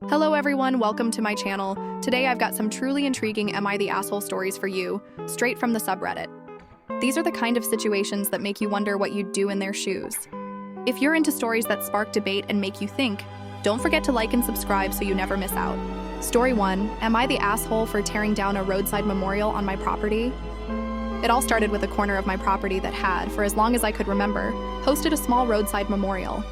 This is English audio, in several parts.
Hello everyone, welcome to my channel. Today I've got some truly intriguing Am I the Asshole stories for you, straight from the subreddit. These are the kind of situations that make you wonder what you'd do in their shoes. If you're into stories that spark debate and make you think, don't forget to like and subscribe so you never miss out. Story 1, am I the asshole for tearing down a roadside memorial on my property? It all started with a corner of my property that had, for as long as I could remember, hosted a small roadside memorial.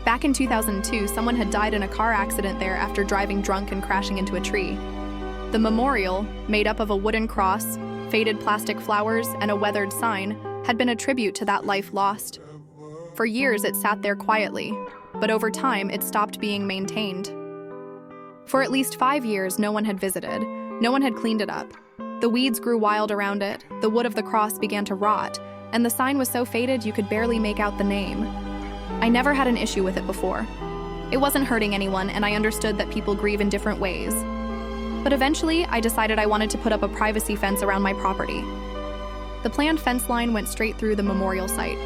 Back in 2002, someone had died in a car accident there after driving drunk and crashing into a tree. The memorial, made up of a wooden cross, faded plastic flowers, and a weathered sign, had been a tribute to that life lost. For years, it sat there quietly, but over time, it stopped being maintained. For at least 5 years, no one had visited. No one had cleaned it up. The weeds grew wild around it, the wood of the cross began to rot, and the sign was so faded you could barely make out the name. I never had an issue with it before. It wasn't hurting anyone, and I understood that people grieve in different ways. But eventually, I decided I wanted to put up a privacy fence around my property. The planned fence line went straight through the memorial site.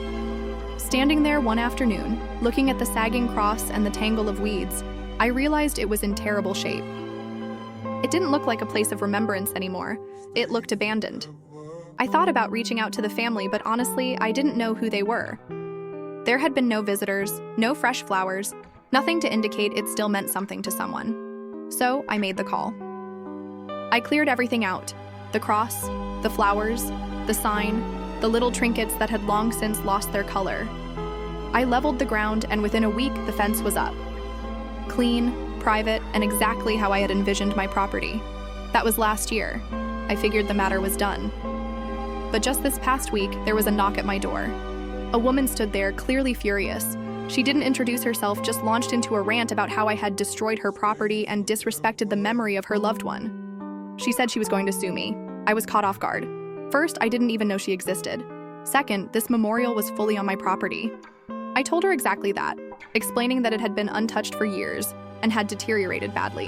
Standing there one afternoon, looking at the sagging cross and the tangle of weeds, I realized it was in terrible shape. It didn't look like a place of remembrance anymore. It looked abandoned. I thought about reaching out to the family, but honestly, I didn't know who they were. There had been no visitors, no fresh flowers, nothing to indicate it still meant something to someone. So I made the call. I cleared everything out: the cross, the flowers, the sign, the little trinkets that had long since lost their color. I leveled the ground, and within a week, the fence was up. Clean, private, and exactly how I had envisioned my property. That was last year. I figured the matter was done. But just this past week, there was a knock at my door. A woman stood there, clearly furious. She didn't introduce herself, just launched into a rant about how I had destroyed her property and disrespected the memory of her loved one. She said she was going to sue me. I was caught off guard. First, I didn't even know she existed. Second, this memorial was fully on my property. I told her exactly that, explaining that it had been untouched for years and had deteriorated badly.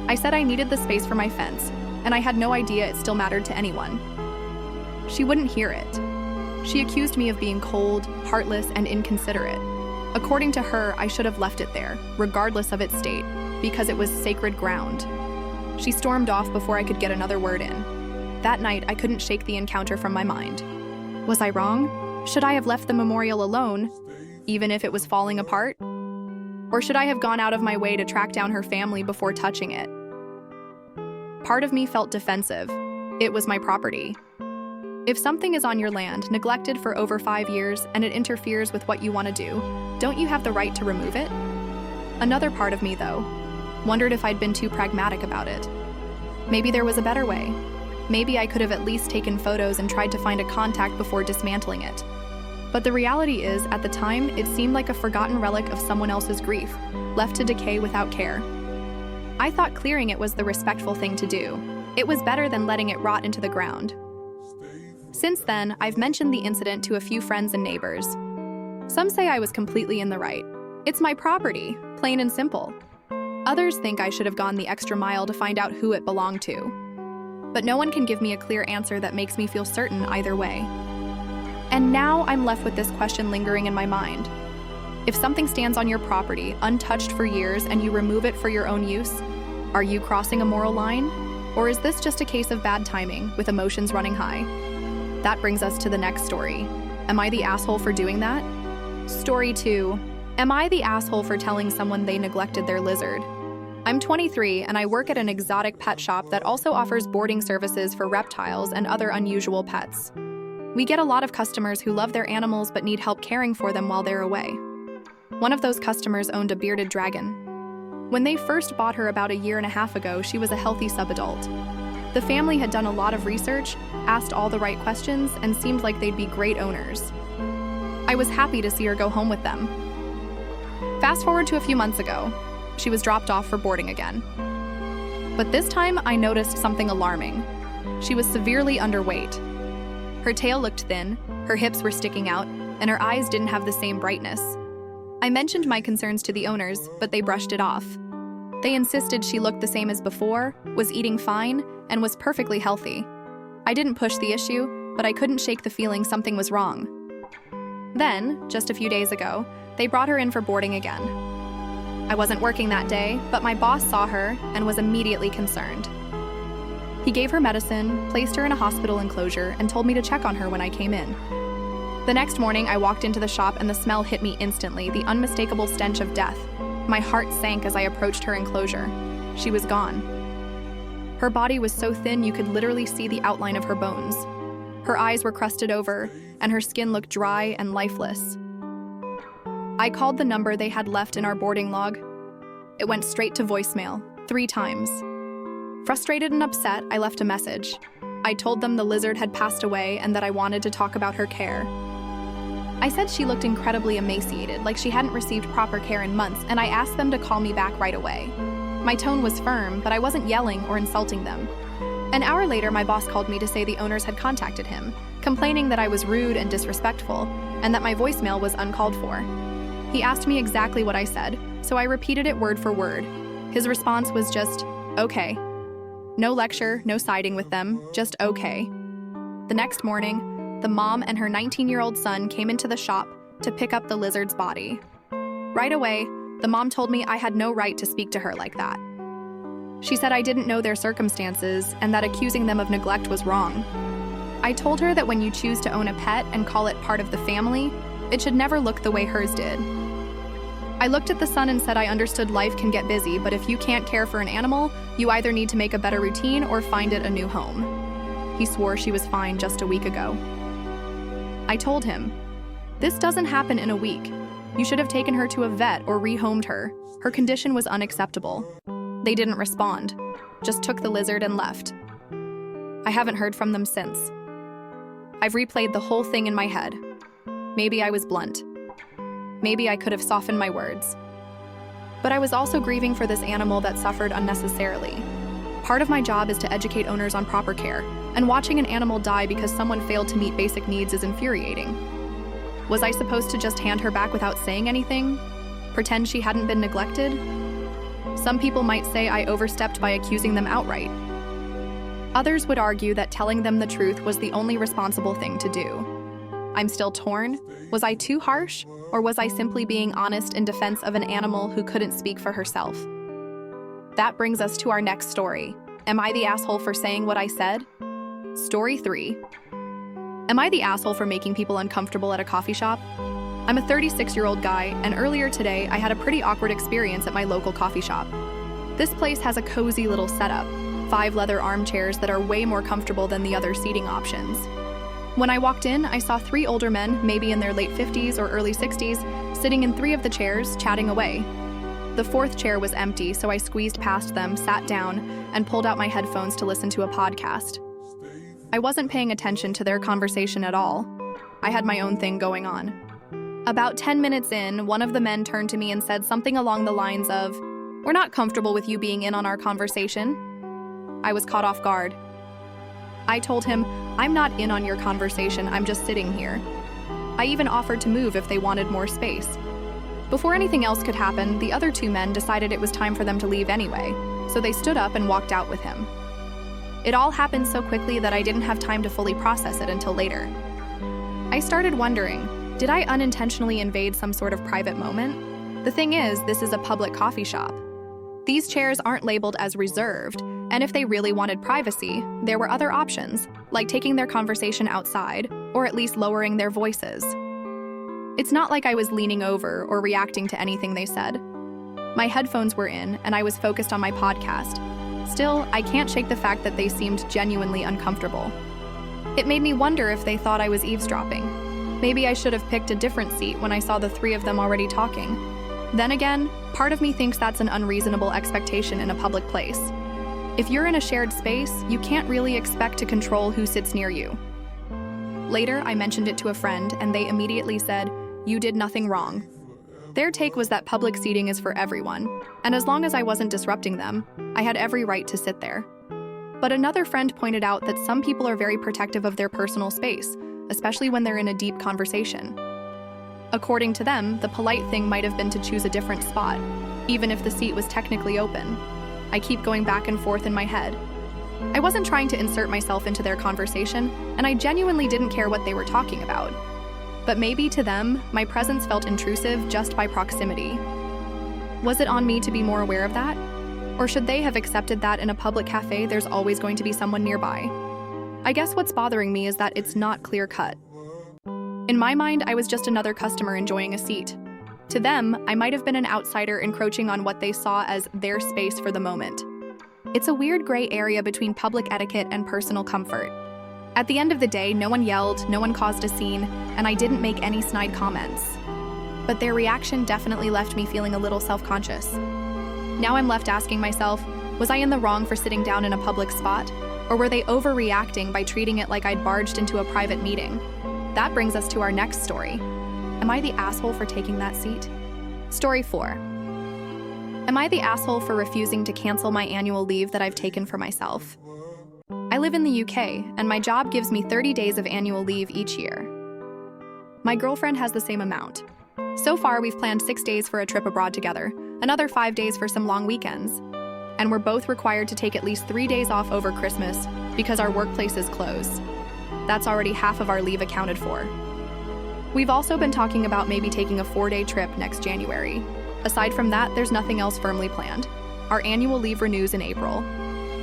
I said I needed the space for my fence, and I had no idea it still mattered to anyone. She wouldn't hear it. She accused me of being cold, heartless, and inconsiderate. According to her, I should have left it there, regardless of its state, because it was sacred ground. She stormed off before I could get another word in. That night, I couldn't shake the encounter from my mind. Was I wrong? Should I have left the memorial alone, even if it was falling apart? Or should I have gone out of my way to track down her family before touching it? Part of me felt defensive. It was my property. If something is on your land, neglected for over 5 years, and it interferes with what you want to do, don't you have the right to remove it? Another part of me, though, wondered if I'd been too pragmatic about it. Maybe there was a better way. Maybe I could have at least taken photos and tried to find a contact before dismantling it. But the reality is, at the time, it seemed like a forgotten relic of someone else's grief, left to decay without care. I thought clearing it was the respectful thing to do. It was better than letting it rot into the ground. Since then, I've mentioned the incident to a few friends and neighbors. Some say I was completely in the right. It's my property, plain and simple. Others think I should have gone the extra mile to find out who it belonged to. But no one can give me a clear answer that makes me feel certain either way. And now I'm left with this question lingering in my mind. If something stands on your property, untouched for years, and you remove it for your own use, are you crossing a moral line? Or is this just a case of bad timing, with emotions running high? That brings us to the next story. Am I the asshole for doing that? Story 2. Am I the asshole for telling someone they neglected their lizard? I'm 23 and I work at an exotic pet shop that also offers boarding services for reptiles and other unusual pets. We get a lot of customers who love their animals but need help caring for them while they're away. One of those customers owned a bearded dragon. When they first bought her about 1.5 years ago, she was a healthy subadult. The family had done a lot of research, asked all the right questions, and seemed like they'd be great owners. I was happy to see her go home with them. Fast forward to a few months ago. She was dropped off for boarding again. But this time, I noticed something alarming. She was severely underweight. Her tail looked thin, her hips were sticking out, and her eyes didn't have the same brightness. I mentioned my concerns to the owners, but they brushed it off. They insisted she looked the same as before, was eating fine, and was perfectly healthy. I didn't push the issue, but I couldn't shake the feeling something was wrong. Then, just a few days ago, they brought her in for boarding again. I wasn't working that day, but my boss saw her and was immediately concerned. He gave her medicine, placed her in a hospital enclosure, and told me to check on her when I came in. The next morning, I walked into the shop and the smell hit me instantly, the unmistakable stench of death. My heart sank as I approached her enclosure. She was gone. Her body was so thin you could literally see the outline of her bones. Her eyes were crusted over, and her skin looked dry and lifeless. I called the number they had left in our boarding log. It went straight to voicemail, 3 times. Frustrated and upset, I left a message. I told them the lizard had passed away and that I wanted to talk about her care. I said she looked incredibly emaciated, like she hadn't received proper care in months, and I asked them to call me back right away. My tone was firm, but I wasn't yelling or insulting them. An hour later, my boss called me to say the owners had contacted him, complaining that I was rude and disrespectful, and that my voicemail was uncalled for. He asked me exactly what I said, so I repeated it word for word. His response was just, okay. No lecture, no siding with them, just okay. The next morning, the mom and her 19-year-old son came into the shop to pick up the lizard's body. Right away, the mom told me I had no right to speak to her like that. She said I didn't know their circumstances and that accusing them of neglect was wrong. I told her that when you choose to own a pet and call it part of the family, it should never look the way hers did. I looked at the son and said I understood life can get busy, but if you can't care for an animal, you either need to make a better routine or find it a new home. He swore she was fine just a week ago. I told him, this doesn't happen in a week. You should have taken her to a vet or rehomed her. Her condition was unacceptable. They didn't respond, just took the lizard and left. I haven't heard from them since. I've replayed the whole thing in my head. Maybe I was blunt. Maybe I could have softened my words. But I was also grieving for this animal that suffered unnecessarily. Part of my job is to educate owners on proper care, and watching an animal die because someone failed to meet basic needs is infuriating. Was I supposed to just hand her back without saying anything? Pretend she hadn't been neglected? Some people might say I overstepped by accusing them outright. Others would argue that telling them the truth was the only responsible thing to do. I'm still torn. Was I too harsh? Or was I simply being honest in defense of an animal who couldn't speak for herself? That brings us to our next story. Am I the asshole for saying what I said? Story 3. Am I the asshole for making people uncomfortable at a coffee shop? I'm a 36-year-old guy, and earlier today I had a pretty awkward experience at my local coffee shop. This place has a cozy little setup, 5 leather armchairs that are way more comfortable than the other seating options. When I walked in, I saw 3 older men, maybe in their late 50s or early 60s, sitting in 3 of the chairs, chatting away. The 4th chair was empty, so I squeezed past them, sat down, and pulled out my headphones to listen to a podcast. I wasn't paying attention to their conversation at all. I had my own thing going on. About 10 minutes in, one of the men turned to me and said something along the lines of, "We're not comfortable with you being in on our conversation." I was caught off guard. I told him, I'm not in on your conversation, I'm just sitting here. I even offered to move if they wanted more space. Before anything else could happen, the other 2 men decided it was time for them to leave anyway, so they stood up and walked out with him. It all happened so quickly that I didn't have time to fully process it until later. I started wondering, did I unintentionally invade some sort of private moment? The thing is, this is a public coffee shop. These chairs aren't labeled as reserved, and if they really wanted privacy, there were other options, like taking their conversation outside, or at least lowering their voices. It's not like I was leaning over or reacting to anything they said. My headphones were in, and I was focused on my podcast. Still, I can't shake the fact that they seemed genuinely uncomfortable. It made me wonder if they thought I was eavesdropping. Maybe I should have picked a different seat when I saw the 3 of them already talking. Then again, part of me thinks that's an unreasonable expectation in a public place. If you're in a shared space, you can't really expect to control who sits near you. Later, I mentioned it to a friend, and they immediately said, "You did nothing wrong." Their take was that public seating is for everyone, and as long as I wasn't disrupting them, I had every right to sit there. But another friend pointed out that some people are very protective of their personal space, especially when they're in a deep conversation. According to them, the polite thing might have been to choose a different spot, even if the seat was technically open. I keep going back and forth in my head. I wasn't trying to insert myself into their conversation, and I genuinely didn't care what they were talking about. But maybe to them, my presence felt intrusive just by proximity. Was it on me to be more aware of that? Or should they have accepted that in a public cafe there's always going to be someone nearby? I guess what's bothering me is that it's not clear-cut. In my mind, I was just another customer enjoying a seat. To them, I might have been an outsider encroaching on what they saw as their space for the moment. It's a weird gray area between public etiquette and personal comfort. At the end of the day, no one yelled, no one caused a scene, and I didn't make any snide comments. But their reaction definitely left me feeling a little self-conscious. Now I'm left asking myself, was I in the wrong for sitting down in a public spot? Or were they overreacting by treating it like I'd barged into a private meeting? That brings us to our next story. Am I the asshole for taking that seat? Story 4. Am I the asshole for refusing to cancel my annual leave that I've taken for myself? I live in the UK, and my job gives me 30 days of annual leave each year. My girlfriend has the same amount. So far, we've planned 6 days for a trip abroad together, another 5 days for some long weekends. And we're both required to take at least 3 days off over Christmas because our workplaces close. That's already half of our leave accounted for. We've also been talking about maybe taking a 4-day trip next January. Aside from that, there's nothing else firmly planned. Our annual leave renews in April.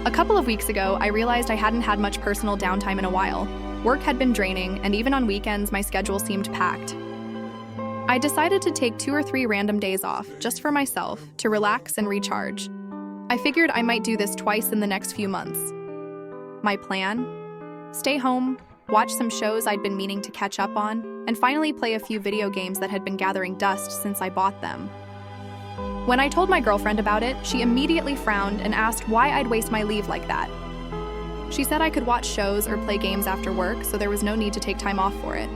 A couple of weeks ago, I realized I hadn't had much personal downtime in a while. Work had been draining, and even on weekends, my schedule seemed packed. I decided to take 2 or 3 random days off, just for myself, to relax and recharge. I figured I might do this twice in the next few months. My plan? Stay home, watch some shows I'd been meaning to catch up on, and finally play a few video games that had been gathering dust since I bought them. When I told my girlfriend about it, she immediately frowned and asked why I'd waste my leave like that. She said I could watch shows or play games after work, so there was no need to take time off for it.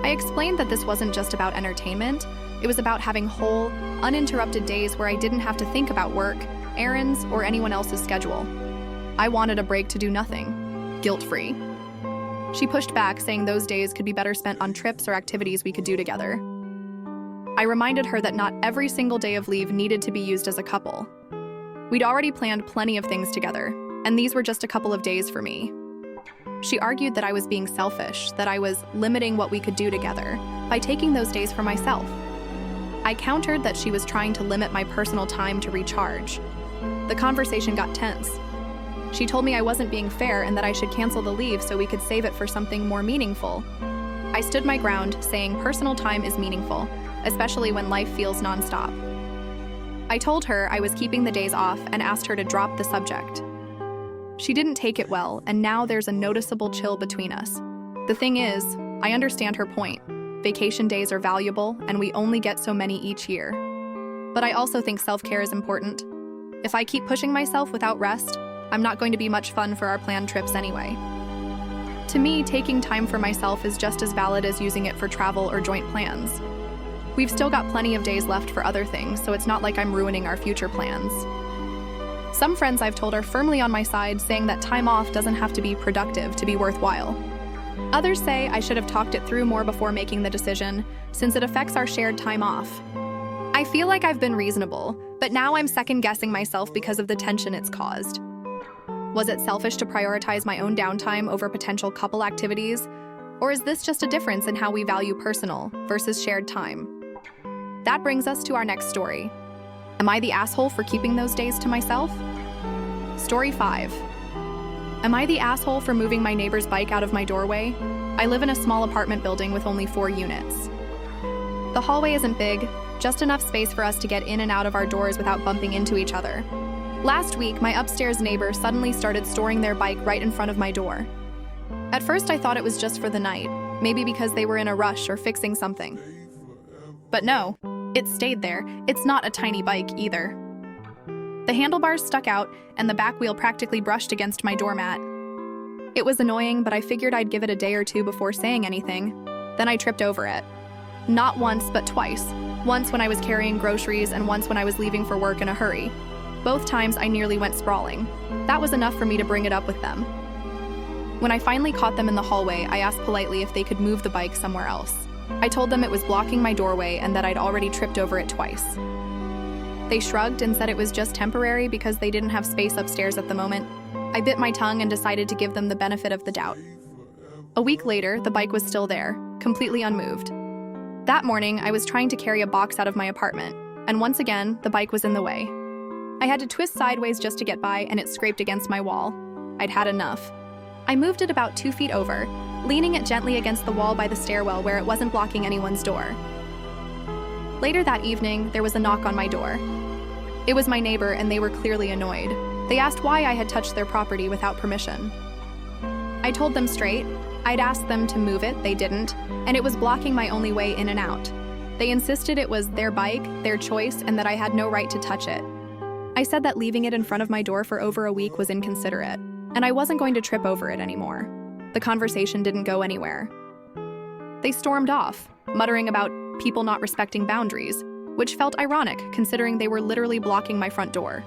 I explained that this wasn't just about entertainment, it was about having whole, uninterrupted days where I didn't have to think about work, errands, or anyone else's schedule. I wanted a break to do nothing, guilt-free. She pushed back, saying those days could be better spent on trips or activities we could do together. I reminded her that not every single day of leave needed to be used as a couple. We'd already planned plenty of things together, and these were just a couple of days for me. She argued that I was being selfish, that I was limiting what we could do together by taking those days for myself. I countered that she was trying to limit my personal time to recharge. The conversation got tense. She told me I wasn't being fair and that I should cancel the leave so we could save it for something more meaningful. I stood my ground, saying personal time is meaningful, especially when life feels nonstop. I told her I was keeping the days off and asked her to drop the subject. She didn't take it well, and now there's a noticeable chill between us. The thing is, I understand her point. Vacation days are valuable, and we only get so many each year. But I also think self-care is important. If I keep pushing myself without rest, I'm not going to be much fun for our planned trips anyway. To me, taking time for myself is just as valid as using it for travel or joint plans. We've still got plenty of days left for other things, so it's not like I'm ruining our future plans. Some friends I've told are firmly on my side, saying that time off doesn't have to be productive to be worthwhile. Others say I should have talked it through more before making the decision, since it affects our shared time off. I feel like I've been reasonable, but now I'm second-guessing myself because of the tension it's caused. Was it selfish to prioritize my own downtime over potential couple activities? Or is this just a difference in how we value personal versus shared time? That brings us to our next story. Am I the asshole for keeping those days to myself? Story 5. Am I the asshole for moving my neighbor's bike out of my doorway? I live in a small apartment building with only 4 units. The hallway isn't big, just enough space for us to get in and out of our doors without bumping into each other. Last week, my upstairs neighbor suddenly started storing their bike right in front of my door. At first, I thought it was just for the night, maybe because they were in a rush or fixing something. But no, it stayed there. It's not a tiny bike either. The handlebars stuck out, and the back wheel practically brushed against my doormat. It was annoying, but I figured I'd give it a day or two before saying anything. Then I tripped over it. Not once, but twice. Once when I was carrying groceries, and once when I was leaving for work in a hurry. Both times I nearly went sprawling. That was enough for me to bring it up with them. When I finally caught them in the hallway, I asked politely if they could move the bike somewhere else. I told them it was blocking my doorway and that I'd already tripped over it twice. They shrugged and said it was just temporary because they didn't have space upstairs at the moment. I bit my tongue and decided to give them the benefit of the doubt. A week later, the bike was still there, completely unmoved. That morning, I was trying to carry a box out of my apartment, and once again, the bike was in the way. I had to twist sideways just to get by, and it scraped against my wall. I'd had enough. I moved it about 2 feet over, leaning it gently against the wall by the stairwell where it wasn't blocking anyone's door. Later that evening, there was a knock on my door. It was my neighbor, and they were clearly annoyed. They asked why I had touched their property without permission. I told them straight. I'd asked them to move it, they didn't, and it was blocking my only way in and out. They insisted it was their bike, their choice, and that I had no right to touch it. I said that leaving it in front of my door for over a week was inconsiderate, and I wasn't going to trip over it anymore. The conversation didn't go anywhere. They stormed off, muttering about people not respecting boundaries, which felt ironic considering they were literally blocking my front door.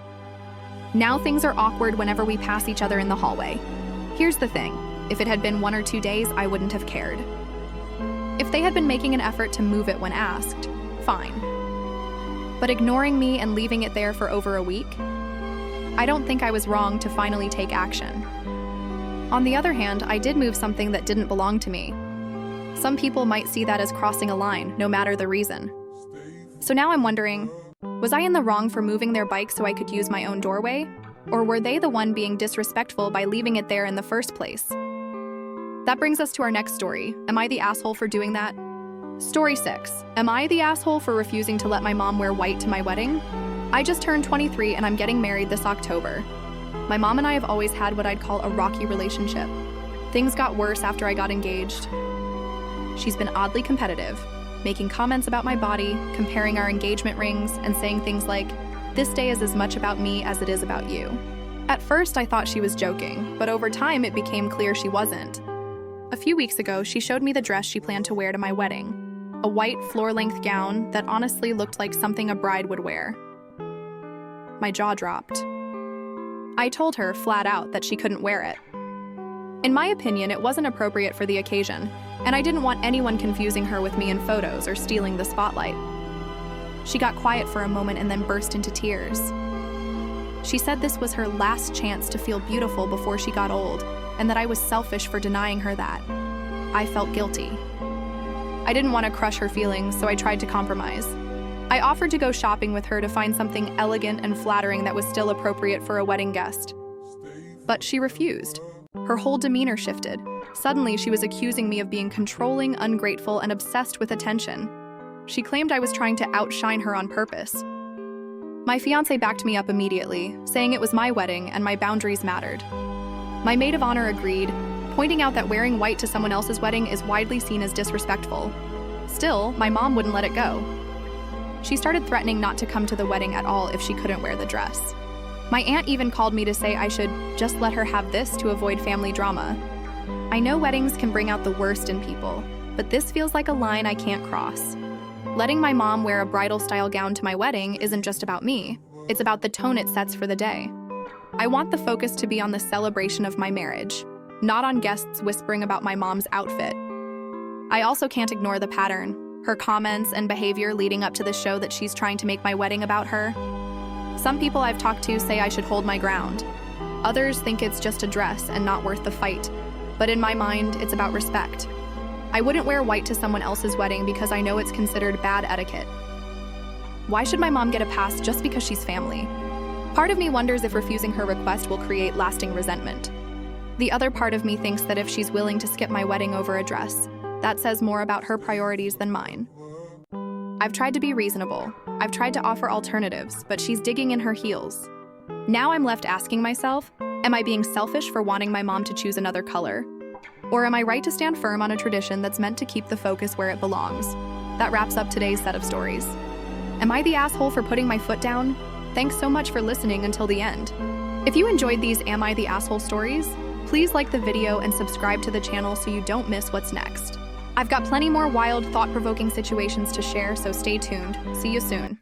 Now things are awkward whenever we pass each other in the hallway. Here's the thing, if it had been 1 or 2 days, I wouldn't have cared. If they had been making an effort to move it when asked, fine. But ignoring me and leaving it there for over a week? I don't think I was wrong to finally take action. On the other hand, I did move something that didn't belong to me. Some people might see that as crossing a line, no matter the reason. So now I'm wondering, was I in the wrong for moving their bike so I could use my own doorway? Or were they the one being disrespectful by leaving it there in the first place? That brings us to our next story. Am I the asshole for doing that? Story 6. Am I the asshole for refusing to let my mom wear white to my wedding? I just turned 23 and I'm getting married this October. My mom and I have always had what I'd call a rocky relationship. Things got worse after I got engaged. She's been oddly competitive, making comments about my body, comparing our engagement rings, and saying things like, "This day is as much about me as it is about you." At first, I thought she was joking, but over time it became clear she wasn't. A few weeks ago, she showed me the dress she planned to wear to my wedding, a white floor-length gown that honestly looked like something a bride would wear. My jaw dropped. I told her flat out that she couldn't wear it. In my opinion, it wasn't appropriate for the occasion, and I didn't want anyone confusing her with me in photos or stealing the spotlight. She got quiet for a moment and then burst into tears. She said this was her last chance to feel beautiful before she got old, and that I was selfish for denying her that. I felt guilty. I didn't want to crush her feelings, so I tried to compromise. I offered to go shopping with her to find something elegant and flattering that was still appropriate for a wedding guest. But she refused. Her whole demeanor shifted. Suddenly, she was accusing me of being controlling, ungrateful, and obsessed with attention. She claimed I was trying to outshine her on purpose. My fiancé backed me up immediately, saying it was my wedding and my boundaries mattered. My maid of honor agreed, pointing out that wearing white to someone else's wedding is widely seen as disrespectful. Still, my mom wouldn't let it go. She started threatening not to come to the wedding at all if she couldn't wear the dress. My aunt even called me to say I should just let her have this to avoid family drama. I know weddings can bring out the worst in people, but this feels like a line I can't cross. Letting my mom wear a bridal-style gown to my wedding isn't just about me, it's about the tone it sets for the day. I want the focus to be on the celebration of my marriage, not on guests whispering about my mom's outfit. I also can't ignore the pattern, her comments and behavior leading up to the show that she's trying to make my wedding about her. Some people I've talked to say I should hold my ground. Others think it's just a dress and not worth the fight, but in my mind, it's about respect. I wouldn't wear white to someone else's wedding because I know it's considered bad etiquette. Why should my mom get a pass just because she's family? Part of me wonders if refusing her request will create lasting resentment. The other part of me thinks that if she's willing to skip my wedding over a dress, that says more about her priorities than mine. I've tried to be reasonable. I've tried to offer alternatives, but she's digging in her heels. Now I'm left asking myself, am I being selfish for wanting my mom to choose another color? Or am I right to stand firm on a tradition that's meant to keep the focus where it belongs? That wraps up today's set of stories. Am I the asshole for putting my foot down? Thanks so much for listening until the end. If you enjoyed these Am I the Asshole stories, please like the video and subscribe to the channel so you don't miss what's next. I've got plenty more wild, thought-provoking situations to share, so stay tuned. See you soon.